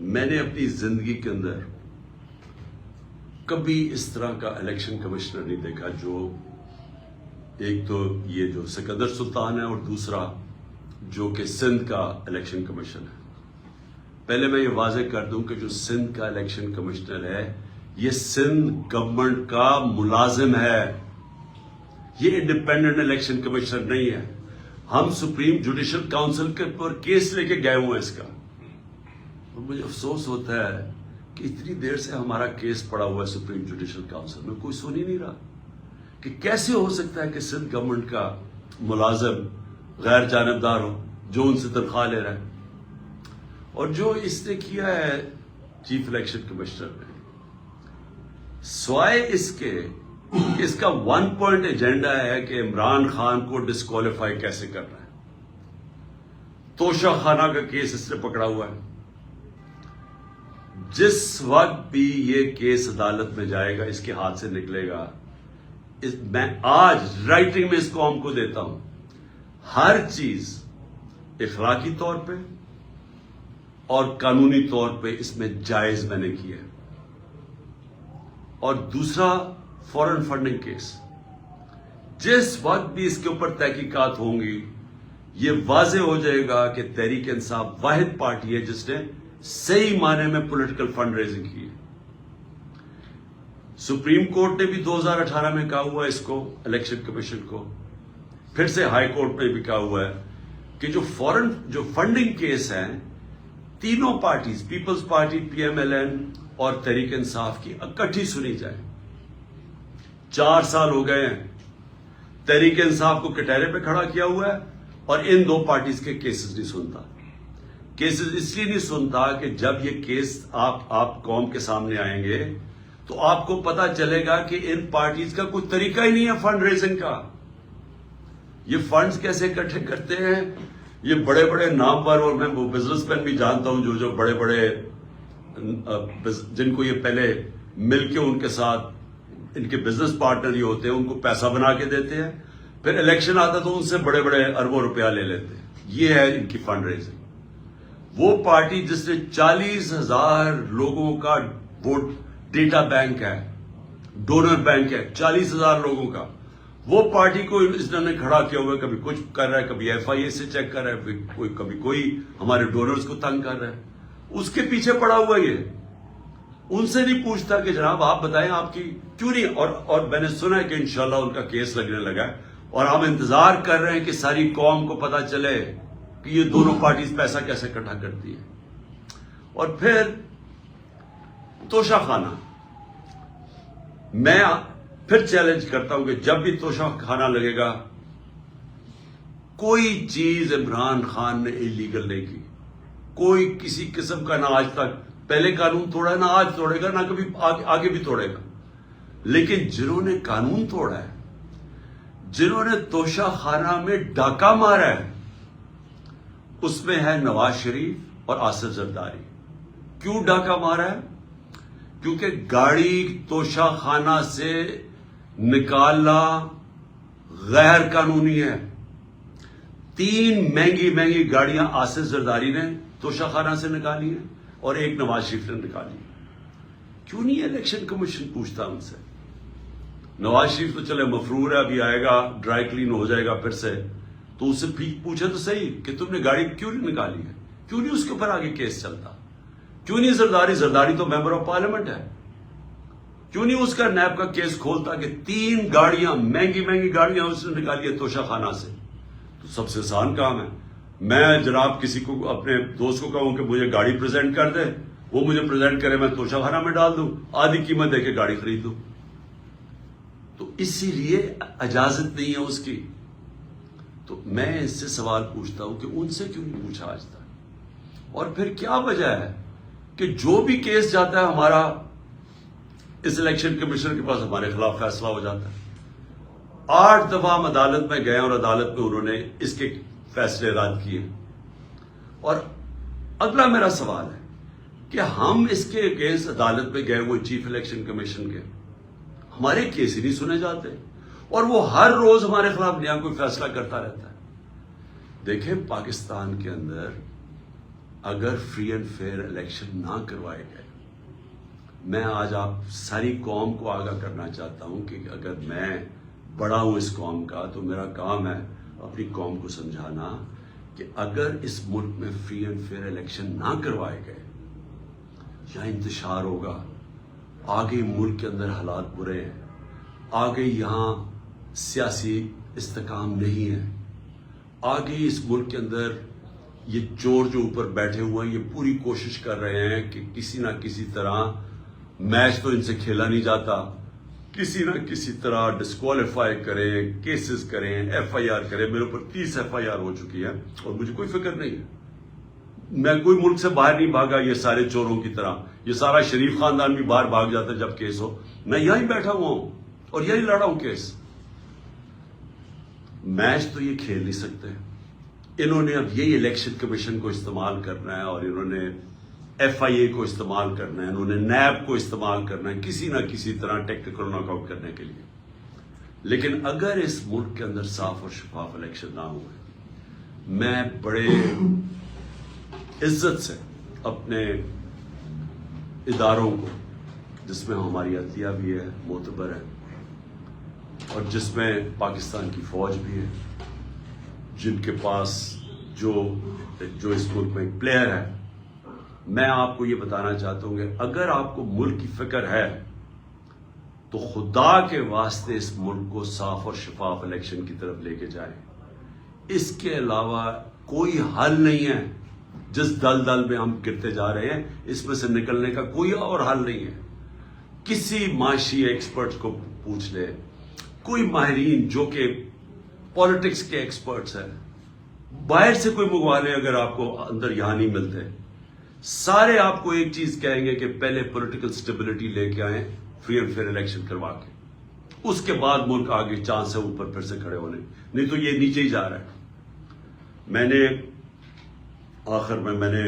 میں نے اپنی زندگی کے اندر کبھی اس طرح کا الیکشن کمشنر نہیں دیکھا جو ایک تو یہ جو سکندر سلطان ہے اور دوسرا جو کہ سندھ کا الیکشن کمیشن ہے. پہلے میں یہ واضح کر دوں کہ جو سندھ کا الیکشن کمشنر ہے یہ سندھ گورنمنٹ کا ملازم ہے, یہ انڈیپینڈنٹ الیکشن کمشنر نہیں ہے. ہم سپریم جوڈیشل کاؤنسل کے پر کیس لے کے گئے ہوئے ہیں اس کا, اور مجھے افسوس ہوتا ہے کہ اتنی دیر سے ہمارا کیس پڑا ہوا ہے سپریم جوڈیشل کاؤنسل میں, کوئی سن ہی نہیں رہا کہ کیسے ہو سکتا ہے کہ سندھ گورنمنٹ کا ملازم غیر جانبدار ہو جو ان سے تنخواہ لے رہا ہے. اور جو اس نے کیا ہے چیف الیکشن کمشنر نے, سوائے اس کے اس کا 1 پوائنٹ ایجنڈا ہے کہ عمران خان کو ڈسکوالیفائی کیسے کرنا ہے. توشہ خانہ کا کیس اس نے پکڑا ہوا ہے. جس وقت بھی یہ کیس عدالت میں جائے گا, اس کے ہاتھ سے نکلے گا, میں آج رائٹنگ میں اس قوم کو دیتا ہوں, ہر چیز اخلاقی طور پہ اور قانونی طور پہ اس میں جائز میں نے کیا ہے. اور دوسرا فورن فنڈنگ کیس, جس وقت بھی اس کے اوپر تحقیقات ہوں گی یہ واضح ہو جائے گا کہ تحریک انصاف واحد پارٹی ہے جس نے صحیح معنی میں پولیٹیکل فنڈ ریزنگ کی ہے. سپریم کورٹ نے بھی 2018 میں کہا ہوا ہے اس کو, الیکشن کمیشن کو, پھر سے ہائی کورٹ میں بھی کہا ہوا ہے کہ جو فنڈنگ کیس ہیں تینوں parties, Peoples Party, P M L N اور تحریک انصاف کی اکٹھی سنی جائے. 4 سال ہو گئے ہیں, تحریک انصاف کو کٹہرے پہ کھڑا کیا ہوا ہے اور ان دو پارٹیز کے کیسز نہیں سنتا. کیسز اس لیے نہیں سنتا کہ جب یہ کیس آپ قوم کے سامنے آئیں گے تو آپ کو پتا چلے گا کہ ان پارٹیز کا کوئی طریقہ ہی نہیں ہے فنڈ ریزنگ کا. یہ فنڈز کیسے اکٹھے کرتے ہیں, یہ بڑے بڑے نامور, اور میں وہ بزنس مین بھی جانتا ہوں جو بڑے بڑے جن کو یہ پہلے مل کے ان کے ساتھ ان کے بزنس پارٹنر ہی ہوتے ہیں, ان کو پیسہ بنا کے دیتے ہیں, پھر الیکشن آتا تو ان سے بڑے بڑے اربوں روپیہ لے لیتے ہیں. یہ ہے ان کی فنڈ ریزنگ. وہ پارٹی جس نے 40,000 لوگوں کا ووٹ ڈیٹا بینک ہے, ڈونر بینک ہے 40,000 لوگوں کا, وہ پارٹی کو اس نے کھڑا کیا ہوا ہے. کبھی کچھ کر رہا ہے, کبھی ایف آئی اے سے چیک کر رہا ہے, کبھی کوئی ہمارے ڈونرز کو تنگ کر رہا ہے. اس کے پیچھے پڑا ہوا یہ, ان سے نہیں پوچھتا کہ جناب آپ بتائیں آپ کی کیوں نہیں. اور میں نے سنا ہے کہ انشاءاللہ ان کا کیس لگنے لگا ہے اور ہم انتظار کر رہے ہیں کہ ساری قوم کو پتا چلے کہ یہ دونوں پارٹیز پیسہ کیسے اکٹھا کرتی ہے. اور پھر توشہ خانہ, میں پھر چیلنج کرتا ہوں کہ جب بھی توشہ خانہ لگے گا, کوئی چیز عمران خان نے انلیگل نہیں کی, کوئی کسی قسم کا, نہ آج تک پہلے قانون توڑا ہے, نہ آج توڑے گا, نہ کبھی آگے بھی توڑے گا. لیکن جنہوں نے قانون توڑا ہے, جنہوں نے توشہ خانہ میں ڈاکہ مارا ہے, اس میں ہے نواز شریف اور آصف زرداری. کیوں ڈاکہ مارا ہے؟ کیونکہ گاڑی توشہ خانہ سے نکالنا غیر قانونی ہے. 3 مہنگی گاڑیاں آصف زرداری نے توشہ خانہ سے نکالی ہیں اور 1 نواز شریف نے نکالی. کیوں نہیں الیکشن کمیشن پوچھتا ان سے؟ نواز شریف تو چلے مفرور ہے, ابھی آئے گا, ڈرائی کلین ہو جائے گا پھر سے, تو اس سے پوچھے تو صحیح کہ تم نے گاڑی کیوں نہیں نکالی ہے, کیوں نہیں اس کے اوپر آگے کیس چلتا, کیوں نہیں زرداری تو ممبر آف پارلیمنٹ ہے, کیوں نہیں اس کا نیب کا کیس کھولتا کہ 3 گاڑیاں مہنگی گاڑیاں اس نے نکالی ہے توشہ خانہ سے. تو سب سے آسان کام ہے, میں جناب کسی کو اپنے دوست کو کہوں کہ مجھے گاڑی پریزنٹ کر دے, وہ مجھے پریزنٹ کرے, میں توشہ خانہ میں ڈال دوں, آدھی قیمت دے کے گاڑی خرید دوں. تو اسی لیے اجازت نہیں ہے اس کی. تو میں اس سے سوال پوچھتا ہوں کہ ان سے کیوں نہیں پوچھا آج تک. اور پھر کیا وجہ ہے کہ جو بھی کیس جاتا ہے ہمارا اس الیکشن کمیشن کے پاس ہمارے خلاف فیصلہ ہو جاتا ہے. 8 دفعہ ہم عدالت میں گئے اور عدالت میں انہوں نے اس کے فیصلے رد کیے. اور اگلا میرا سوال ہے کہ ہم اس کے اگینسٹ عدالت میں گئے ہوئے چیف الیکشن کمیشن کے, ہمارے کیس ہی نہیں سنے جاتے, اور وہ ہر روز ہمارے خلاف نیا کوئی فیصلہ کرتا رہتا ہے. دیکھیں پاکستان کے اندر اگر فری اینڈ فیئر الیکشن نہ کروائے گئے، میں آج آپ ساری قوم کو آگاہ کرنا چاہتا ہوں کہ اگر میں بڑا ہوں اس قوم کا تو میرا کام ہے اپنی قوم کو سمجھانا کہ اگر اس ملک میں فری اینڈ فیئر الیکشن نہ کروائے گئے یا انتشار ہوگا، آگے ملک کے اندر حالات برے ہیں، آگے یہاں سیاسی استحکام نہیں ہے، آگے اس ملک کے اندر یہ چور جو اوپر بیٹھے ہوئے ہیں یہ پوری کوشش کر رہے ہیں کہ کسی نہ کسی طرح میچ تو ان سے کھیلا نہیں جاتا، کسی نہ کسی طرح ڈسکوالیفائی کریں، کیسز کریں، ایف آئی آر کریں۔ میرے اوپر 30 ایف آئی آر ہو چکی ہے اور مجھے کوئی فکر نہیں ہے، میں کوئی ملک سے باہر نہیں بھاگا یہ سارے چوروں کی طرح، یہ سارا شریف خاندان بھی باہر بھاگ جاتا ہے جب کیس ہو، میں یہیں بیٹھا ہوا ہوں اور یہیں لڑا ہوں کیس۔ میچ تو یہ کھیل نہیں سکتے، انہوں نے اب یہی الیکشن کمیشن کو استعمال کرنا ہے اور انہوں نے ایف آئی اے کو استعمال کرنا ہے، انہوں نے نیب کو استعمال کرنا ہے کسی نہ کسی طرح ٹیکنیکل ناک آؤٹ کرنے کے لیے۔ لیکن اگر اس ملک کے اندر صاف اور شفاف الیکشن نہ ہوئے، میں بڑے عزت سے اپنے اداروں کو، جس میں ہماری عدلیہ بھی ہے، معتبر ہے، اور جس میں پاکستان کی فوج بھی ہے، جن کے پاس جو اس ملک میں ایک پلیئر ہے، میں آپ کو یہ بتانا چاہتا ہوں کہ اگر آپ کو ملک کی فکر ہے تو خدا کے واسطے اس ملک کو صاف اور شفاف الیکشن کی طرف لے کے جائیں۔ اس کے علاوہ کوئی حل نہیں ہے۔ جس دل میں ہم گرتے جا رہے ہیں اس میں سے نکلنے کا کوئی اور حل نہیں ہے۔ کسی معاشی ایکسپرٹس کو پوچھ لے، کوئی ماہرین جو کہ پالیٹکس کے ایکسپرٹس ہیں، باہر سے کوئی منگوا لیں اگر آپ کو اندر یہاں نہیں ملتے، سارے آپ کو ایک چیز کہیں گے کہ پہلے پولیٹیکل سٹیبلٹی لے کے آئیں، فری اینڈ فیئر الیکشن کروا کے، اس کے بعد ملک آگے چانس ہے اوپر پھر سے کھڑے ہونے، نہیں تو یہ نیچے ہی جا رہا ہے۔ میں نے آخر میں نے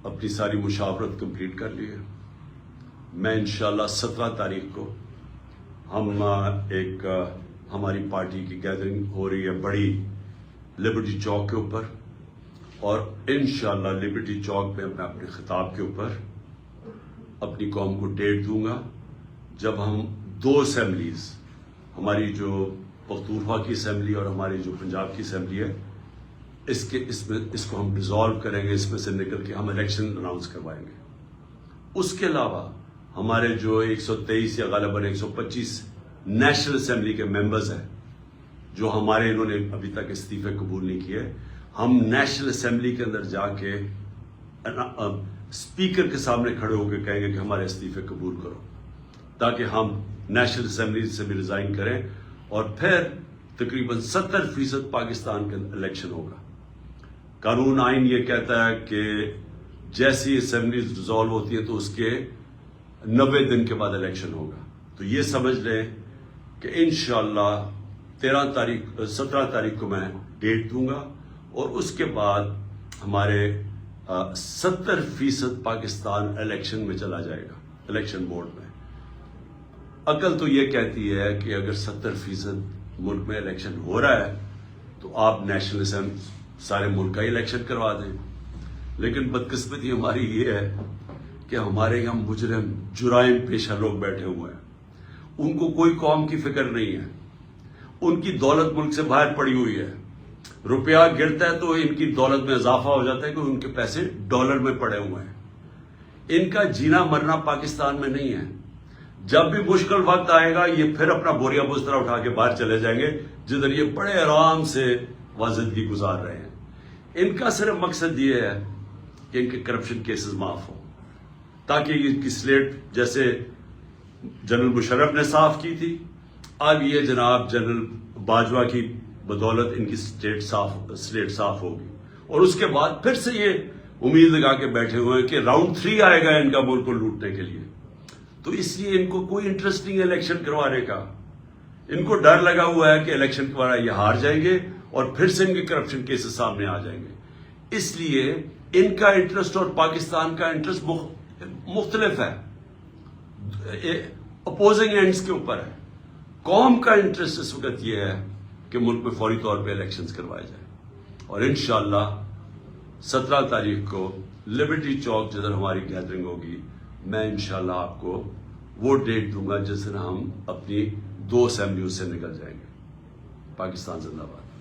اپنی ساری مشاورت کمپلیٹ کر لی ہے۔ میں انشاءاللہ 17 تاریخ کو ہم ہماری پارٹی کی گیدرنگ ہو رہی ہے بڑی لبرٹی چوک کے اوپر، اور انشاءاللہ لبرٹی چوک پہ میں اپنے خطاب کے اوپر اپنی قوم کو ڈیٹ دوں گا جب ہم 2 اسمبلیز، ہماری جو پختونخوا کی اسمبلی اور ہماری جو پنجاب کی اسمبلی ہے، اس کو ہم ڈیزالو کریں گے، اس میں سے نکل کے ہم الیکشن اناؤنس کروائیں گے۔ اس کے علاوہ ہمارے جو 123 یا غالباً 125 نیشنل اسمبلی کے ممبرز ہیں جو ہمارے انہوں نے ابھی تک استعفے قبول نہیں کیے، ہم نیشنل اسمبلی کے اندر جا کے اسپیکر کے سامنے کھڑے ہو کے کہیں گے کہ ہمارے استعفے قبول کرو، تاکہ ہم نیشنل اسمبلی سے بھی ریزائن کریں، اور پھر تقریباً 70% پاکستان کے الیکشن ہوگا۔ قانون آئین یہ کہتا ہے کہ جیسی اسمبلیز ڈیزالو ہوتی ہے تو اس کے 90 دن کے بعد الیکشن ہوگا۔ تو یہ سمجھ لیں کہ انشاءاللہ 17 تاریخ کو میں ڈیٹ دوں گا، اور اس کے بعد ہمارے 70% پاکستان الیکشن میں چلا جائے گا، الیکشن بورڈ میں۔ عقل تو یہ کہتی ہے کہ اگر 70% ملک میں الیکشن ہو رہا ہے تو آپ نیشنل اسمبلی سارے ملک کا الیکشن کروا دیں، لیکن بدقسمتی ہماری یہ ہے کہ ہمارے یہاں مجرم جرائم پیشہ لوگ بیٹھے ہوئے ہیں، ان کو کوئی قوم کی فکر نہیں ہے، ان کی دولت ملک سے باہر پڑی ہوئی ہے، روپیہ گرتا ہے تو ان کی دولت میں اضافہ ہو جاتا ہے کہ ان کے پیسے ڈالر میں پڑے ہوئے ہیں۔ ان کا جینا مرنا پاکستان میں نہیں ہے۔ جب بھی مشکل وقت آئے گا یہ پھر اپنا بوریا بسترا اٹھا کے باہر چلے جائیں گے، جدھر یہ بڑے آرام سے زندگی گزار رہے ہیں۔ ان کا صرف مقصد یہ ہے کہ ان کے کرپشن کیسز معاف ہوں، تاکہ ان کی سلیٹ جیسے جنرل مشرف نے صاف کی تھی، اب یہ جناب جنرل باجوہ کی بدولت ان کی سلیٹ صاف ہوگی، اور اس کے بعد پھر سے یہ امید لگا کے بیٹھے ہوئے ہیں کہ راؤنڈ 3 آئے گا ان کا ملک کو لوٹنے کے لیے۔ تو اس لیے ان کو کوئی انٹرسٹ نہیں ہے الیکشن کروانے کا، ان کو ڈر لگا ہوا ہے کہ الیکشن کروانا یہ ہار جائیں گے اور پھر سے ان کے کرپشن کیسز سامنے آ جائیں گے۔ اس لیے ان کا انٹرسٹ اور پاکستان کا انٹرسٹ مختلف ہے، اپوزنگ اینڈز کے اوپر ہے۔ قوم کا انٹرسٹ اس وقت یہ ہے کہ ملک میں فوری طور پہ الیکشنز کروائے جائیں، اور انشاءاللہ 17 تاریخ کو لبرٹی چوک جدھر ہماری گیدرنگ ہوگی، میں انشاءاللہ آپ کو وہ ڈیٹ دوں گا جس دن ہم اپنی 2 اسمبلیوں سے نکل جائیں گے۔ پاکستان زندہ باد۔